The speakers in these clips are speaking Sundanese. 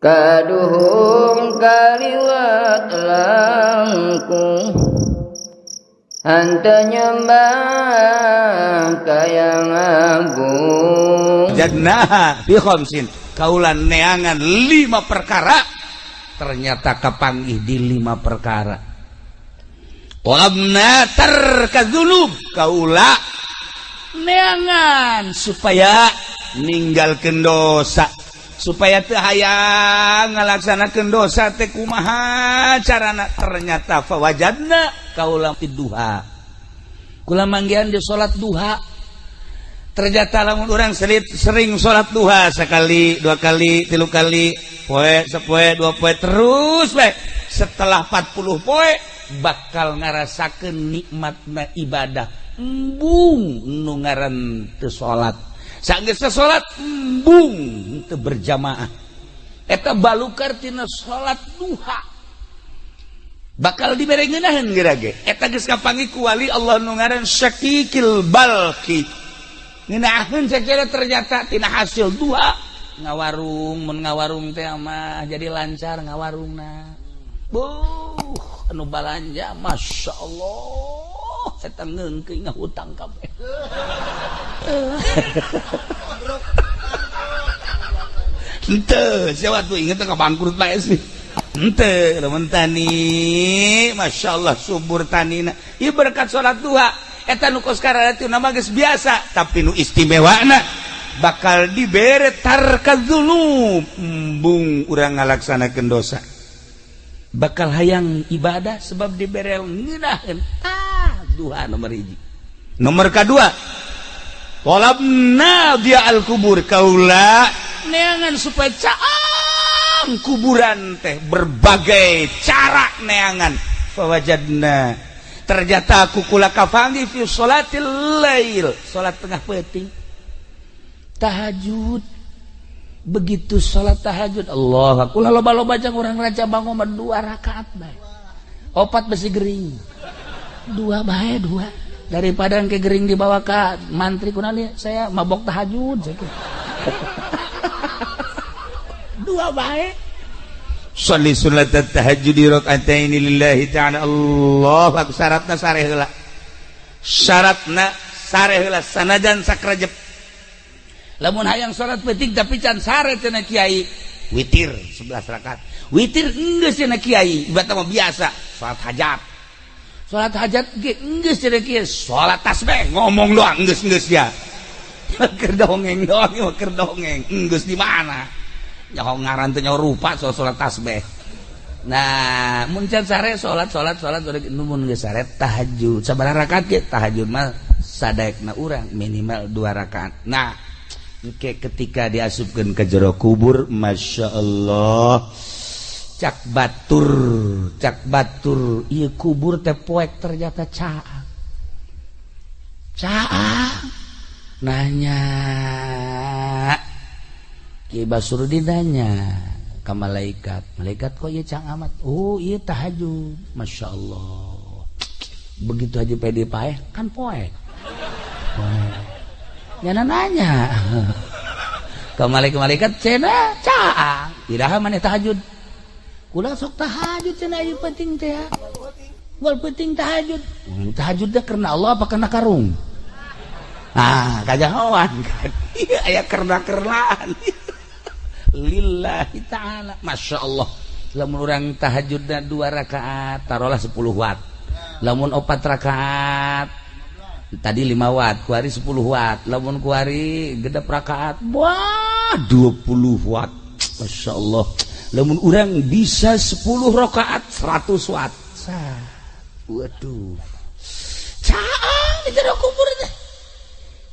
kaduhung kaliwat langkung hante nyembah kayang agung jadna fi khamsin kaulan neangan 5 perkara ternyata kapanggih di 5 perkara walamna tarkadzunub kaula neangan supaya ninggalkeun dosa supaya teu hayang ngalaksanakeun dosa teh kumaha carana ternyata fawajadna kaula duha kula manggihan di salat duha ternyata lamun urang sering salat duha sekali 2 kali 3 kali poe sapoe 2 poe terus bae setelah 40 poe bakal ngarasakeun nikmatna ibadah embung nu ngaran teu salat sageus salat embung teu berjamaah eta balukar tina salat duha bakal dibere ngeunaheun geura ge eta geus kapanggih ku wali Allah nu ngaran Syakikil Balqi ngeunaheun sacara ternyata tina hasil duha ngawarung mun ngawarung teh mah jadi lancar ngawarungna anu balanja masyaallah eta ngeungkeuy ngahutang kabeh henteu sia atuh inget ka bangkrut bae sih henteu lamun tani masyaallah subur tanina ieu berkat salat duha eta nu kos kararatina mah geus biasa tapi nu istimewana bakal dibere tarkadzunub embung urang ngalaksanakeun dosa bakal hayang ibadah sebab dibere ngeunaheun duha nomor 1 nomor kedua talabna dia al kubur kaula neangan supaya caang kuburan teh berbagai cara neangan fawajadna ternyata aku kula kafangi fi sholatil lail salat tengah peuting tahajud begitu salat tahajud Allah kula loba-loba jang urang raja bangun 2 rakaat bae 4 besi gering 2 bae 2 daripada engke gering dibawa ka mantri kunaon saya mabok tahajud sakitu 2 bae sholli salat tahajud rakaataini lillahi ta'ala Allah syaratna sareh heula sanajan sakrajep lamun hayang salat penting tapi can sare cenah kiai witir 11 rakaat witir geus cenah kiai ibadah mah biasa salat hajat ge geus cenah kiai salat tasbih ngomong doang geus ya keur dongeng doang keur dongeng geus di mana nyaho ngaran teh nyaho rupa salat tasbih nah mun can sare salat mun geus sare tahajud sabaraha rakaat ge tahajud mah sadaekna urang minimal 2 rakaat nah ketika diasupkeun ke jero kubur masyaallah cak batur ieu kubur teh poek ternyata caang nanya Ki Basurdin nanya ka malaikat kok ieu cang amat oh ieu tahajud masyaallah begitu aja pede paeh kan poek nyana nanya ke malaikat cenah caang iraha maneh tahajud kula sok tahajud cenah ieu penting teh wal penting tahajud teh karena Allah apa karena karung kajahoan kan aya karena-karenaan lillahi ta'ala masyaallah lamun urang tahajudna 2 rakaat tarolah 10 watt lamun 4 rakaat tadi 5 watt kuari 10 watt lamun kuari gedep rakaat wah 20 watt masyaallah lamun urang bisa 10 rakaat 100 watt waduh caang di jero kubur teh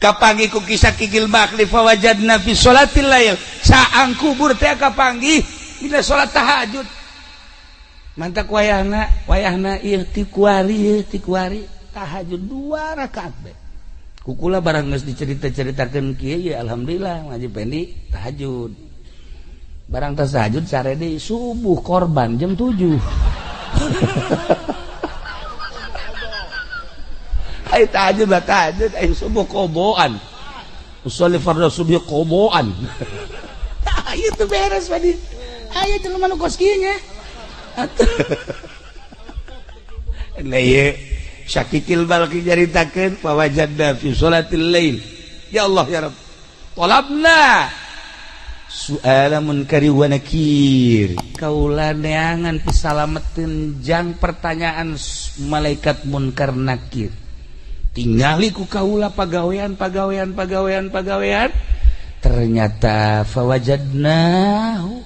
kapanggih ku kisah kikil bakli fawajadna fi sholatil lail caang kubur teh kapanggih bila salat tahajud mantak wayahna ieu ti kuari tahajud 2 rakaat be kukula barang geus dicerita-ceritakeun kieu ya alhamdulillah ngaji pendi tahajud barang teh tahajud sare deui subuh korban jam 7 ai tahajud ai subuh koboan usolli fardhu subuh koboan itu beres tadi aya jelema nu kos kieu nya nah ieu Syakikil Balki jaritakeun pawajadna fi sholatil lail ya Allah ya Rabb talabna su'ala munkari wa nakir kaula neangan pisalameteun jang pertanyaan malaikat munkar nakir tingali ku kaula pagawean ternyata fawajadnahu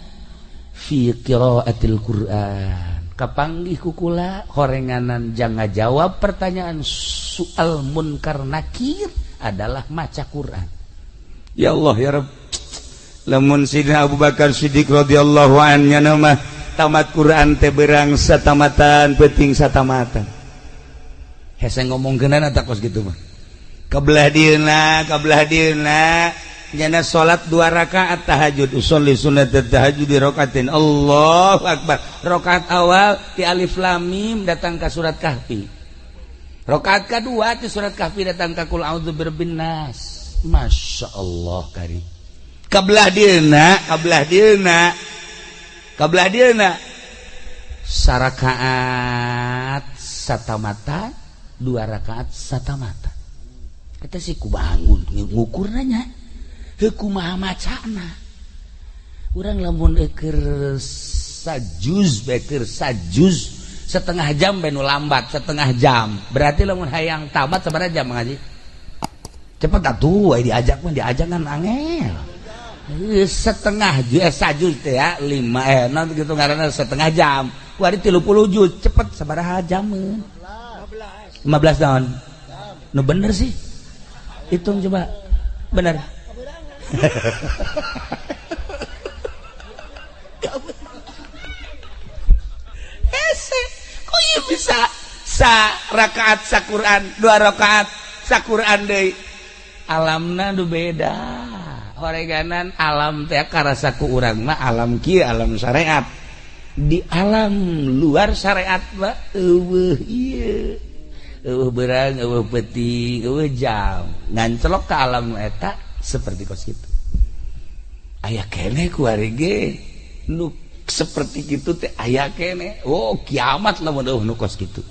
fi qiraatil Qur'an kapanggih ku kula horenganan jang ngajawab pertanyaan soal munkar nakir adalah maca Quran ya Allah ya Rabb lamun Sidina Abu Bakar Siddiq radhiyallahu anhu nama tamat Quran teh berang satamatan penting satamatan hese ngomongkeunana tak kos kitu mah kabelah dieuna nyana salat 2 rakaat tahajud usolli sunat tahajud di rakaatin Allahu akbar rakaat awal ti alif lam mim datang ka surat kahfi rakaat kedua ti surat kahfi datang ka qul a'udzu birabbin nas masyaallah karim kabelah dieuna sarakaat satamata 2 rakaat satamata eta si kubangun ngukur nanya heuh kumaha macana urang lamun keur sajuz setengah jam bae nu lambat setengah jam berarti lamun hayang tamat sabaraha jam ngaji cepet atuh diajak kan angel setengah sajuz teh ya 5 non gitu ngaranna setengah jam wari 30 juz cepet sabaraha jameun 15 tahun nu bener sih hitung coba bener hese kok ieu bisa rakaat saquran 2 rakaat saquran deui alamna nu beda horeganan alam teh karasa ku urang mah alam kieu alam syariat di alam luar syariat mah eueuh ieu eueuh berang eueuh peuting eueuh jam ngancelok ka alam eta seperti kos kitu aya keneh ku ari ge nu seperti kitu teh aya keneh oh kiamat lamun nu kos kitu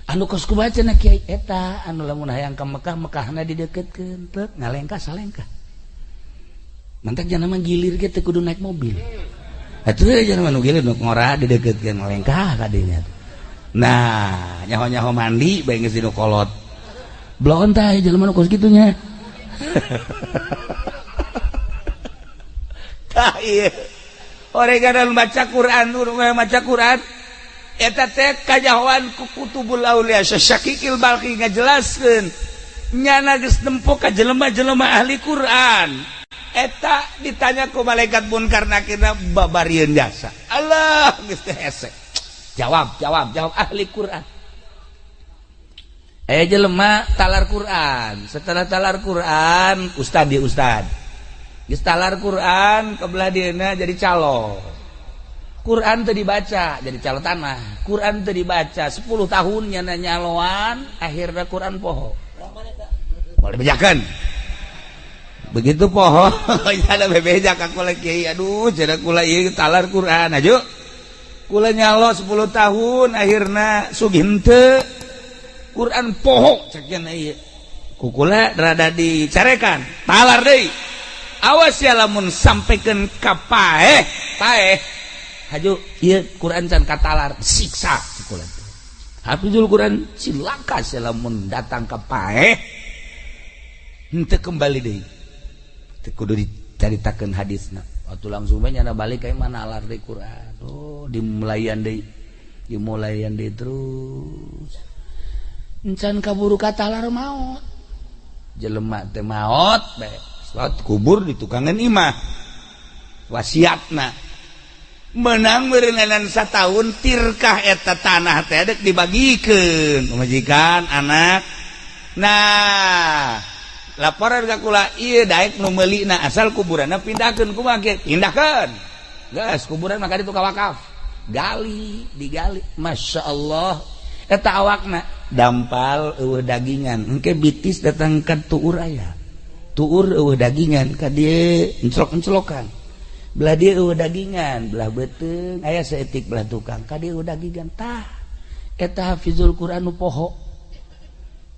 anu kos kubacana kiai eta anu lamun hayang ka Mekah Mekahna dideketkeun teu ngalengkah salengkah mantak jangan mah gilir ge teh kudu naik mobil atuh jangan mah nu gilir nu ngora dideketkeun ngalengkah ka dinya nah nyaho-nyaho mandi bae geus dinu kolot blon tah jelema nu kos kitu nya tah ieu oreganan maca Quran eta teh kajahoan ku kutubul aulia Syakikil Balki ngajelaskeun nyana geus nempo ka jelema-jelema ahli Quran eta ditanya ku malaikat munkar nakirna babarieun jasa Allah geus teh hese jawab ahli Quran jelema talar Quran setelah talar Quran ustad geus talar Quran kabelah dieuna jadi calo Quran teu dibaca jadi calo tanah Quran teu dibaca 10 tahun nyana nyaloan akhirna Quran poho boleh bejakeun begitu poho nyana bebeja ka kula kiai aduh cenah kula ieu talar Quran aju kula nyalo 10 tahun akhirna sugih henteu Quran poho cekeun ieu kukula rada dicarekan talar deui awas ya lamun sampekeun ka paeh haju ieu Quran can katalar siksa kukula hafizul Quran cilaka ya lamun datang ka paeh henteu kembali deui teu kudu dicaritakeun hadisna waktu langsung bae nyana balik ka mana alar deui Quran oh dimulayan deui terus encan kaburu katalar maot jelema teh maot bae salat kubur di tukangan imah wasiatna menang merenganan satahun tirkah eta tanah teh dek dibagikeun majikan anak nah laporan ka kula ieu daek nu meulina asal kuburanna pindahkeun kumaha ge pindahkeun geus kuburan maka ditu ka wakaf digali masyaallah eta awakna dampal eueuh dagingan engke bitis datang ka tuur aya tuur eueuh dagingan ka dieu encelok-encelokan belah dia dagingan belah beteng aya seetik belah tukang ka dia dagingan tah eta hafizul Quran nu poho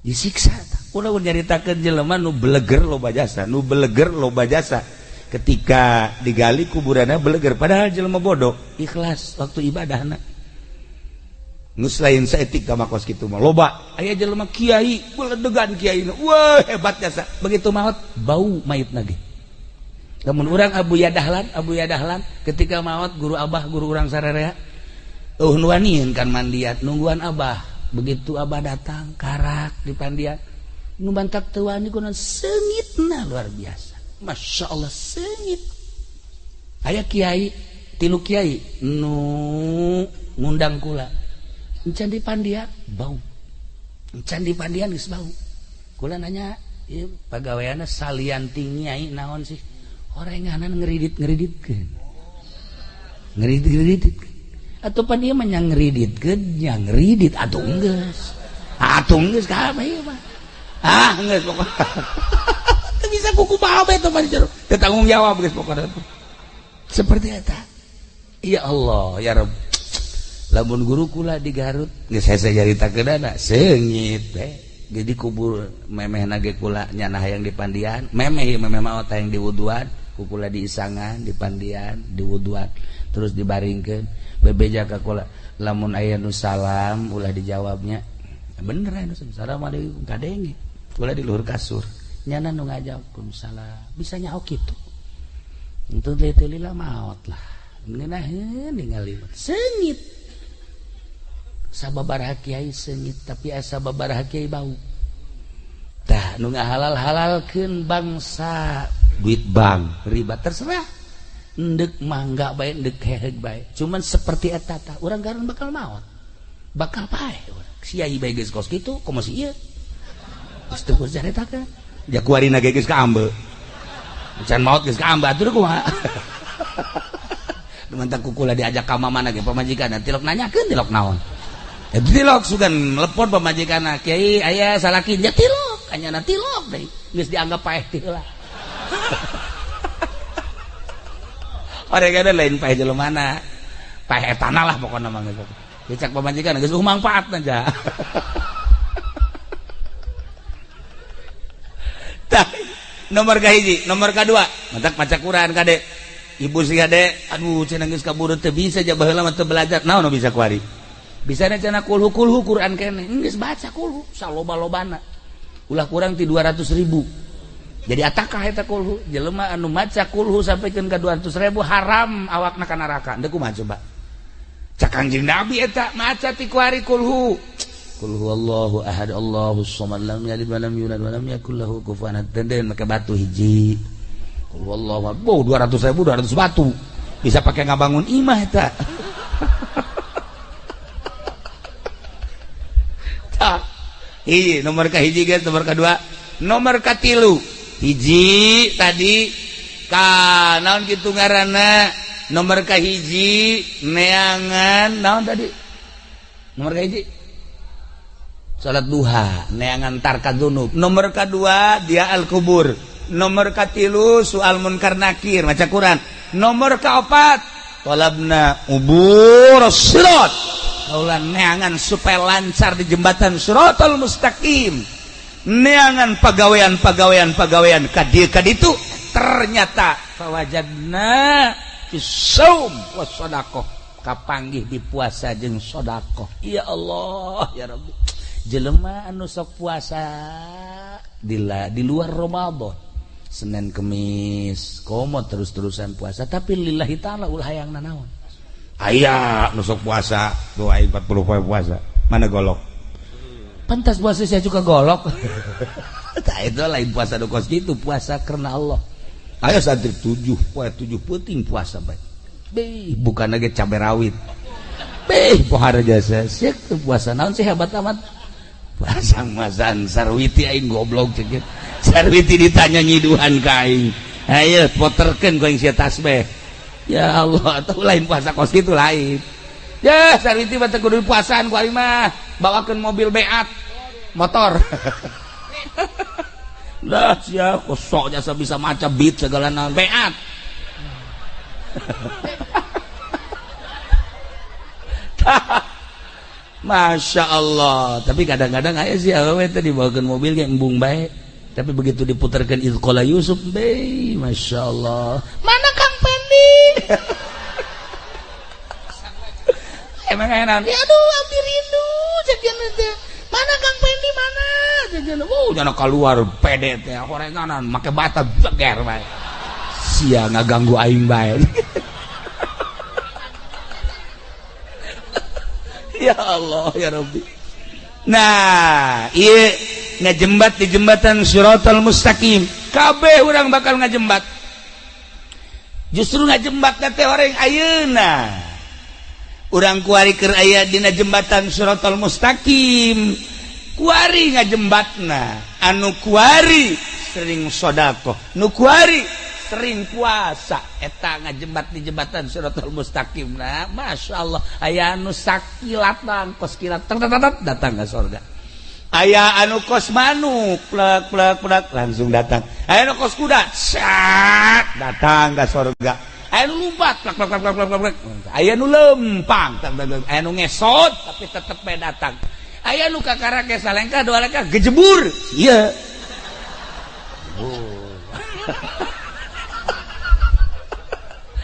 disiksa ulah nyaritakeun jelema nu beleger loba jasa nu beleger loba jasa ketika digali kuburanna beleger padahal jelema bodoh ikhlas waktu ibadahna ngus lain saetik ka makos kitu mah loba aya jelema kiai beledegan kiai wah hebat jasa begitu maot bau mayit nage lamun urang Abu Yadahlan ketika maot guru abah guru urang sararea nuanieun kan mandiat nungguan abah begitu abah datang karak di pandian nu bantak teu wani kunaon seungitna luar biasa Masya Allah sengit aya kiai tilu kiai nu ngundang kula encan di pandian bau encan di pandian geus bau kula nanya ieu pagaweana salianti nyai naon sih orenganan ngeridit-ngeriditkeun atuh pan ieu mah nya ngeriditkeun nya ngeridit atuh geus ka apa ieu mah geus pokokna bisa kuku babe itu mah jero tanggung jawab guys pokoknya seperti eta ya Allah ya Rabb lamun guru kula di Garut geus saya caritakeunana seungit jadi kubur memeh nage kula nyana hayang di pandian memeh maot hayang di wuduan ku kula di isangan di pandian di wuduan terus dibaringkeun bebeja ka kula lamun aya nu salam ulah dijawabnya bener anu assalamualaikum kadenge kula di luhur kasur nyana nu ngajawabkeun salah bisa nyaho kitu untuk lila maot lah ngeunaheun ningali seungit sababaraha kiai seungit tapi asa babaraha kiai bau tah nu ngahalal-halalkeun bangsa duit bank riba terserah endek mangga bae endek heheg bae cuman seperti eta tah urang garan bakal maot bakal paeh siai bae geus kos kitu komo si ieu geus teu jaretakeun dia kuarina geus ka ambe can maot geus ka ambe atuh kumaha mantak kukula diajak ka mamana ge pamajikanna tilok nanyakeun tilok naon tilok sugan telepon pamajikanna kiai aya salaki nya tilok anyana tilok deui geus dianggap paeh ti heula orangna lain paeh jelemana paeh etana lah pokona mah geus dicak pamajikanna geus mangpaatna ja nomor kahiji nomor kadua mantak maca Quran kade ibu si kade aduh cenah geus kaburu teu bisa ja baheula mah teu belajar naon bisa kuari bisana cenah kulhu Quran keneh geus baca kulhu saloba-lobana ulah kurang ti 200.000 jadi atakah eta kulhu jelema anu maca kulhu sampikeun ka 200.000 haram awakna ka neraka deuk kumaha coba cak Kangjeng Nabi eta maca ti kuari kulhu Qul huwallahu ahad Allahus samad lam yalid wa lam yulad wa lam yakul lahu kufuwan ahad den make batu hiji Qul huwallahu 200.000 200 batu bisa pakai ngabangun imah eta tah hiji nomor kahiji guys nomor kedua nomor katilu hiji tadi ka naon kitu ngaranna nomor kahiji neangan naon tadi nomor kahiji salat duha neangan tarka dzunub nomor kedua dia al kubur nomor katilu soal munkar nakir maca Quran nomor kaopat talabna ubur sirat kaulan neangan supaya lancar di jembatan siratal mustaqim neangan pagawean kaditu ternyata fawajadna fisaum was sadaqah kapanggih di puasa jeung sedekah ya Allah ya Rabbi jelema anu sok puasa di luar Ramadan Senin Kemis komo terus-terusan puasa tapi lillahi ta'ala ulah hayang nanaon aya nu sok puasa doa 40 poe puasa mana golok pantas puasa saya juga golok tah itu lain puasa do kos kitu puasa karena Allah aya santri 7 poe 7 peuting puasa bae bukan lagi cabai rawit pohara jasa siek puasa naon sih hebat amat pasang mazan sarwiti aing goblok cek sarwiti ditanya nyiduhan ka aing ayo poterkeun ku aing sia tasbih ya Allah atuh lain puasa kos kitu lain ya sarwiti mah teu kudu puasaan ku aing mah bawakeun mobil beat motor dah sia kosok jasa bisa maca beat segala naon beat Masya Allah. Tapi kadang-kadang aya sih awewe teh dibawakeun mobil ge embung bae. Tapi begitu diputarkan Idqala Yusuf, Masya Allah. Mana Kang Pendi? Emang enak. Ya aduh, abdi rindu jajan teh. Mana Kang Pendi mana? Jajan. Jangan keluar pede teh gorenganan make bata jeger bae. Sia ngaganggu aing bae. Ya Allah ya Rabbi. Nah, ieu ngajembat di jembatan Shiratal Mustaqim. Kabeh urang bakal ngajembat. Justru ngajembat teh orang ayeuna. Urang kuari keur aya dina jembatan Shiratal Mustaqim. Kuari ngajembatna. Anu kuari sering sedekah. Nu kuari sering puasa eta ngajembat di jembatan Shiratal Mustaqim. Nah, Masya Allah aya anu sakilat kos kilat datang ke surga. Aya anu kos manuk plek langsung datang. Aya anu kos kuda sak datang ke surga. Aya anu lumpat plek. Aya anu lempang aya anu ngesot tapi tetep bae datang. Aya anu kakarake salengkah dua lengkah gejebur. Iya.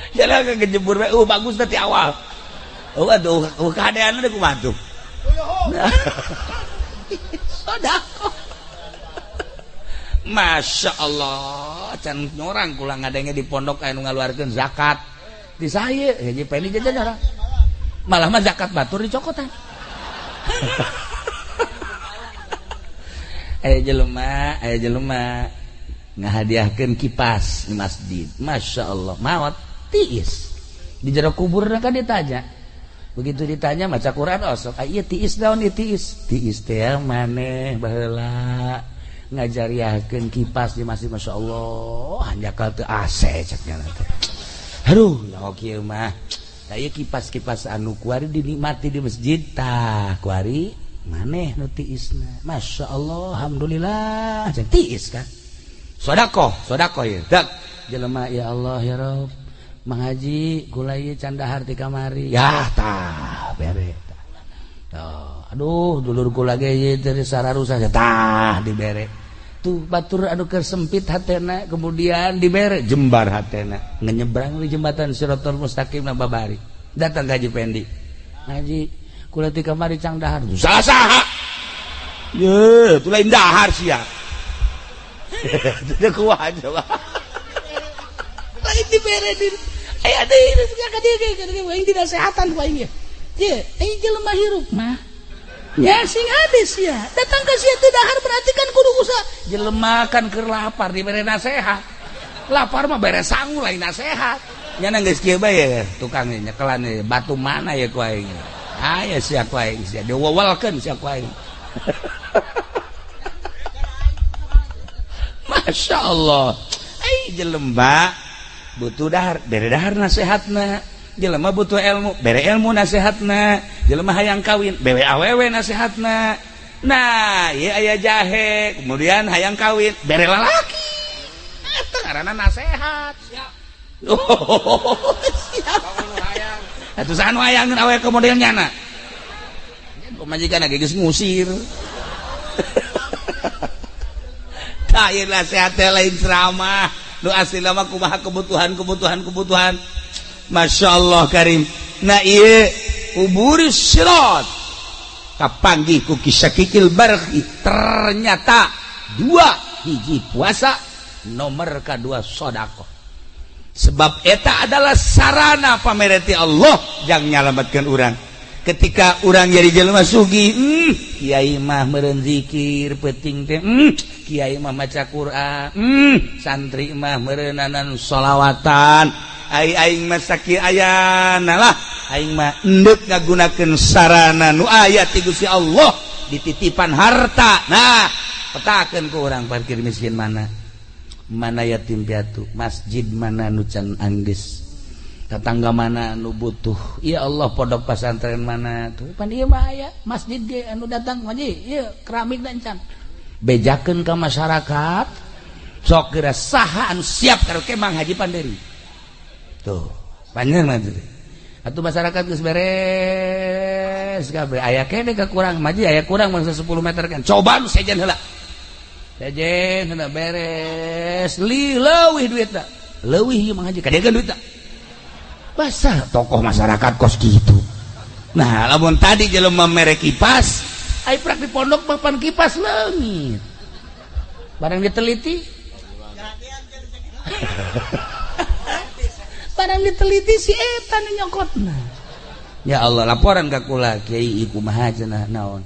Jalan ke kejebur, bagus tadi awal. Aduh, keadaan ada kumaha tuh. Sedekah. Masya Allah, can orang kulang ngadenge di pondok anu ngaluarkeun zakat. Di saya, hiji penny jajan orang. Malah mah zakat batur dicokotan. Aya jelema ngahadiahkeun kipas di masjid. Masya Allah, mawat tiis di jero kuburna kan ditanya. Begitu ditanya maca Quran osok ieu tiis daun ieu tiis teh maneh baheula ngajariahkeun kipas di masjid. Masya Allah hanjakal teu AC cekna teh. Aduh nyaho kieu mah da ieu kipas-kipas anu kuari dinikmati di masjid tah kuari maneh nu tiisna. Masya Allah alhamdulillah cek tiis kan sedekah ieu dak jelema ya Allah ya Rabb Mang Haji kula ieu can dahar ti kamari. Yah tah bere tah. Aduh dulur kula ge ieu teh sararusa tah dibere. Tuh batur anu keur sempit hatena kemudian dibere jembar hatena ngenyebrang di jembatan Shiratal Mustaqim na babari. Datang ka Haji Pendi. Haji kula ti kamari can dahar. Saha? Ye, tu lain dahar sia. Teu kuat coba. Lain dibere di aya deui ka dieu aing dinasehatan ku aing. Ye, aing jelema hirup mah. Ya sing hadis ya. Datang ka sia teu dahar berarti kan kudu usaha. Jelema kan keur lapar dibere nasehat. Lapar mah bere sangu lain nasehat. Nyana geus kieu bae tukang nyekelan batu mana ya ku aing. Aya sia ku aing sia diwewelkeun sia ku aing. Masya Allah. Jelema butuh dahar, bere dahar nasehatna. Jelema butuh ilmu, bere ilmu nasehatna. Jelema hayang kawin, bere awewe nasehatna. Nah, ieu aya jahe, kemudian hayang kawin, bere lalaki. Eta ngaranna nasehat. Siap. Oh, siap. Atuh saha nu hayang awewe kemudian nyana. Pamajikan geus ngusir. Tah ieu nasehat teh lain ceramah. Nu asli mah kumaha kebutuhan. Masya Allah karim. Nah ieu kubur sirat kapanggih ku kisakikil barqi. Ternyata dua hiji puasa nomor kedua sedekah. Sebab eta adalah sarana pamereti Allah jang nyalametkeun urang. Ketika urang jadi jelema sugih, kiai mah meureun zikir penting teh, kiai mah maca Quran, santri mah meureunanan sholawatan, aing mah sakieu ayana lah, aing mah endeup ngagunakeun sarana nu aya ti Gusti Allah dititipan harta. Nah, petakeun ku urang parkir miskin mana yatim piatu, masjid mana nu can anggeus, tetangga mana anu butuh. Ya Allah pondok pesantren mana tuh pan ieu mah aya masjid ge anu datang haji ieu keramik dan can bejakeun ka masyarakat sok kira saha anu siap karo ke Mang Haji Panderi tuh panjang nanti atuh masyarakat geus beres kabeh aya kene kurang maji aya kurang mangsa 10 meter kan coba nu sejen heula beres leuwih duitna leuwih ieu mah haji kadegan duitna basah tokoh masyarakat kos gitu. Nah lamun tadi jelema mere kipas ai prak di pondok papan kipas leungit barang diteliti barang diteliti si eta nu nyokotna ya Allah laporan ka kula kiai kumaha cenah naon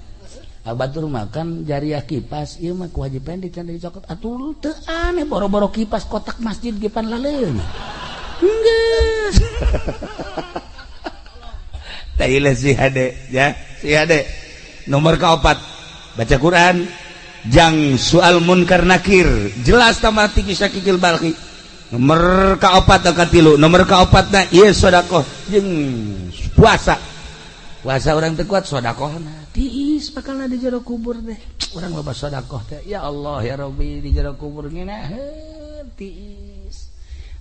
batur makan jariah kipas ieu mah ku Haji Pendi can dicokot atuh teu aneh boro-boro kipas kotak masjid ge pan laleung geus tah ieu si hade ya si hade nomor kaopat baca Quran jang soal munkar nakir jelas tamati kisah kikil balki nomor kaopat ka tilu nomor kaopatna ieu sedekah jeung puasa orang teu kuat sedekahna tiis bakalna di jero kubur teh urang loba sedekah teh ya Allah ya Rabbi di jero kubur ngeunaheun tiis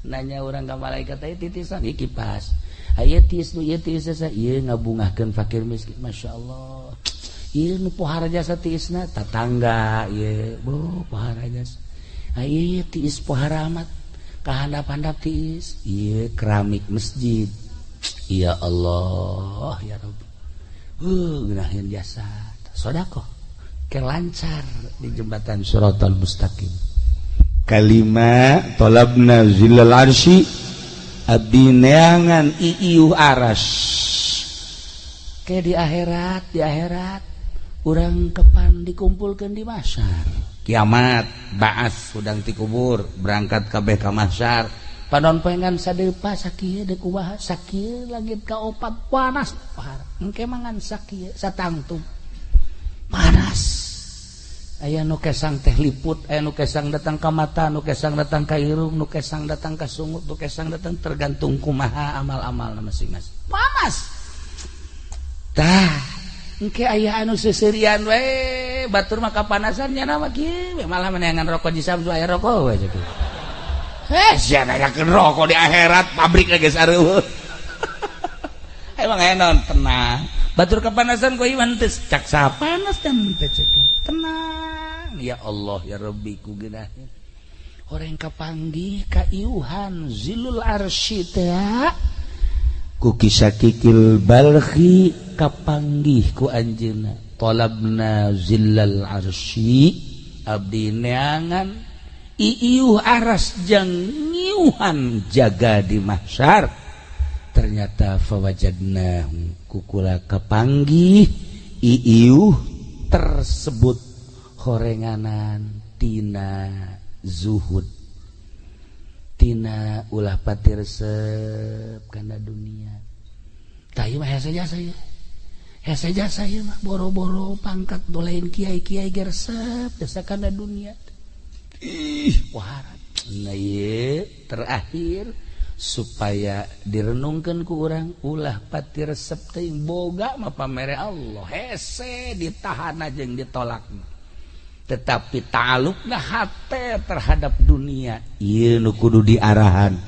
nanya urang ka malaikat teh titisan ieu kipas aya tiis nu ieu tiis sa ieu ngabungahkeun fakir miskin masyaallah ieu nu pohara jasa tiisna tatangga ieu pohara jasa ieu tiis pohara amat kahandap-handap tiis ieu keramik masjid ya Allah ya Rabbi geunaheun jasa sedekah ke lancar di jembatan Shiratal Mustaqim kalima talabna zillal arsy abdi neangan iiuh aras ke di akhirat urang kepan dikumpulkeun di mahsyar kiamat ba'ats udang ti kubur berangkat kabeh ka mahsyar panon pengan sadeupa sakieu deuk kumaha sakieu langit kaopat panas pahar engke mangan sakieu satangtung panas aya nu kesang teh liput aya nu kesang datang ka mata nu kesang datang ka irung nu kesang datang ka sungut nu kesang datang tergantung kumaha amal-amalna masing-masing panas tah engke aya anu seuseurean we batur mah kapanasan nya mah kieu malah meneangan rokok di Samsu aya rokok we jadi sia nayakeun rokok di akhirat pabrik geus areueuh emang enon tenang batur kapanasan ku iman teh cak sapanas dan teh tenang ya Allah ya Rabbi ku geunaheun horeng kapanggih ka iuhan zilul arsy teh ku kisah kikil balhi kapanggih ku anjeunna talabna zillal arsy abdi neangan iiuh aras jang ngiuhan jaga di mahsyar ternyata fawajadna kukula kapanggih iiuh tersebut horenganan tina zuhud tina ulah pati resep kana dunia tah ieu mah hese jasa ieu mah boro-boro pangkat dolein kiai-kiai ge resep jasa kana dunia waharat nah ieu terakhir supaya direnungkeun ku urang ulah pati resep teuing boga mah pamere Allah hese ditahan jeung ditolakna tetapi ta'alluqna hate terhadap dunia ieu nu kudu diarahan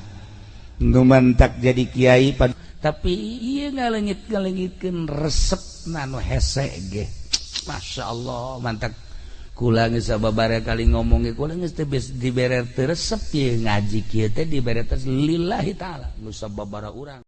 nu mantak jadi kiai tapi ieu ngaleungit-ngaleungitkeun resepna nu hese ge masyaallah mantak kula geus sababaraha kali ngomong ge kula geus teh dibere teu resep ye ngaji kieu teh dibere teh lillahi taala nu sababaraha urang